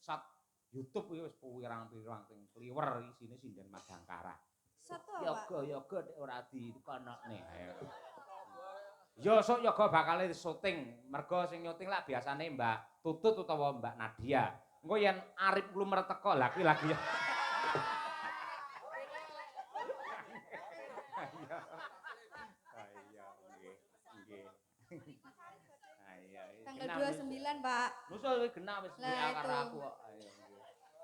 shot YouTube iki wis pirang-pirang ping kliwer isine sinden Madangkara. Satu apa? Yoga nek ora dikonokne. Yo sok yoga bakal syuting. Mergo sing nyuting lah biasane Mbak Tutut utawa Mbak Nadia. Engko yen Arif Klumer teko lah kuwi lagi. Tanggal 29, Pak. Nusul wis genah wis WA karo aku kok.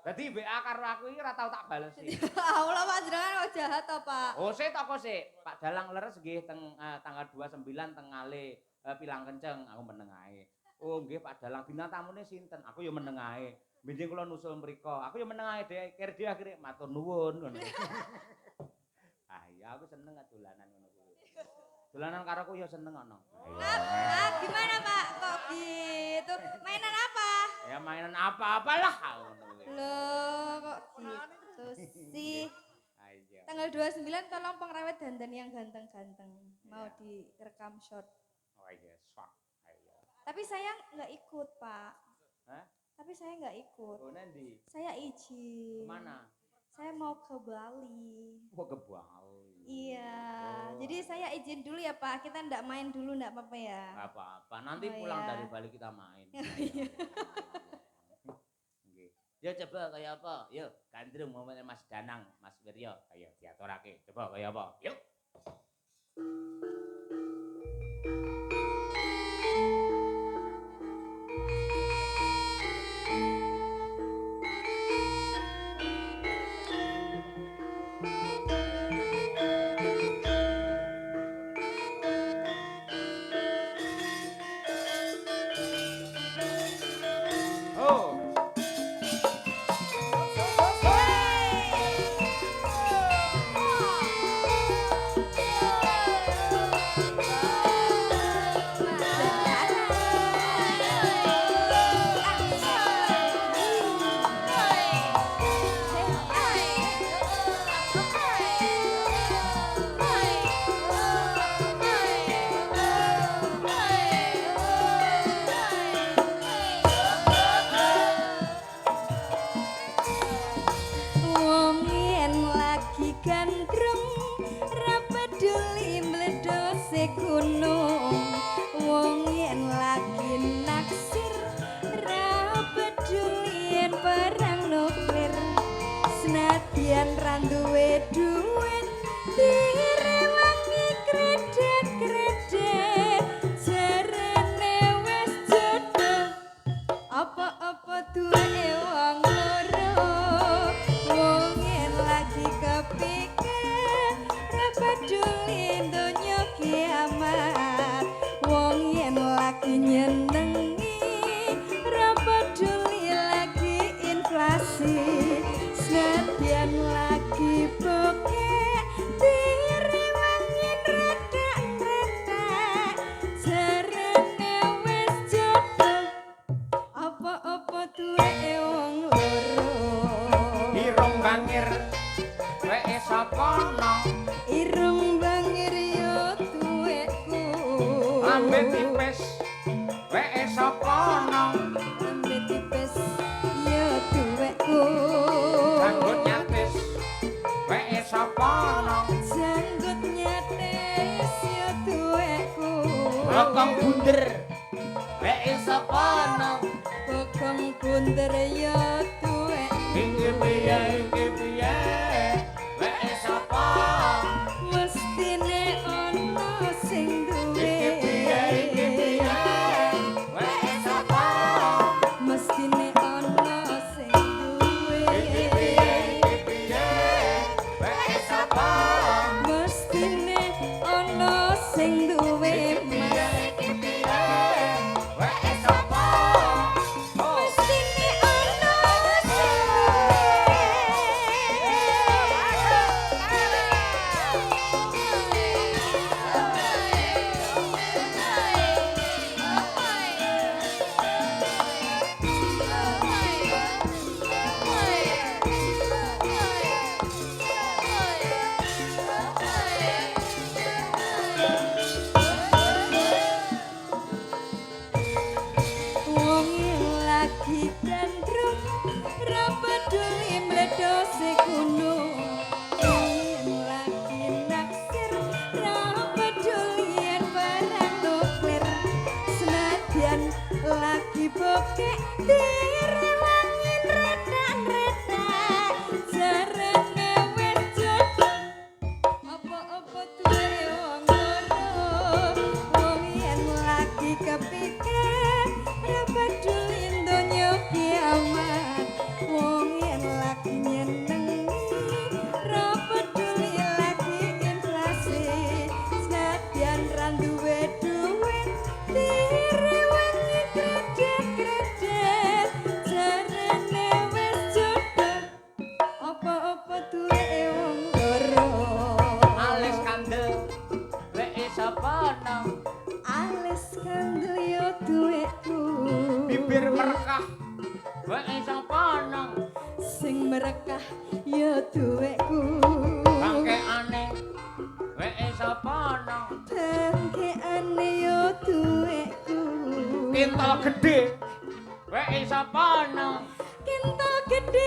Dadi WA karo aku iki ora tau tak balesi. Allah Pak jenengan kok jahat to, Pak. Oh, sik toko sik. Pak Dalang leres nggih teng tanggal 29 teng ngale Pilang Kenceng aku meneng ae. Oh, nggih Pak Dalang bintang tamune sinten? Aku ya meneng ae. Benjing kula nusul mriko. Aku ya meneng ae Dek. Kir dhewe akhire matur nuwun ngono. Ah iya aku seneng dolanan ngono kuwi. Dolanan karo aku ya seneng ana. Gimana Pak? Kok gitu? Mainan apa? Ya mainan apa-apalah. Loh, kok gitu sih? Tanggal 29 tolong pengrawit dandan yang ganteng-ganteng. Mau direkam shot. Oh iya, sok. Tapi saya nggak ikut, Pak. Hah? Tapi saya nggak ikut. Oh, nanti. Saya izin. Kemana? Saya mau ke Bali. Oh, ke Bali. Iya, jadi saya izin dulu ya Pak, kita ndak main dulu ndak apa-apa ya? Nggak apa-apa, nanti pulang dari Bali kita main. Ya coba kayak apa? Yuk, gandrung momennya Mas Danang, Mas Wiryo. Ayo diaturake. Coba kayak apa? Yuk. Bokong bunder, weke sapa no? Bokong bunder ya tuwek. Iki piye, weke sapa? Mestine ana sing duwe. Iki piye, weke sapa? Mestine ana sing duwe. Iki piye, weke sapa? Mestine ana sing duwe. Mestine ana sapa nang sing merekah ya duweku bangkeane weke sapa nang bangkeane ya duweku kintal gedhe weke sapa nang kintal gedhe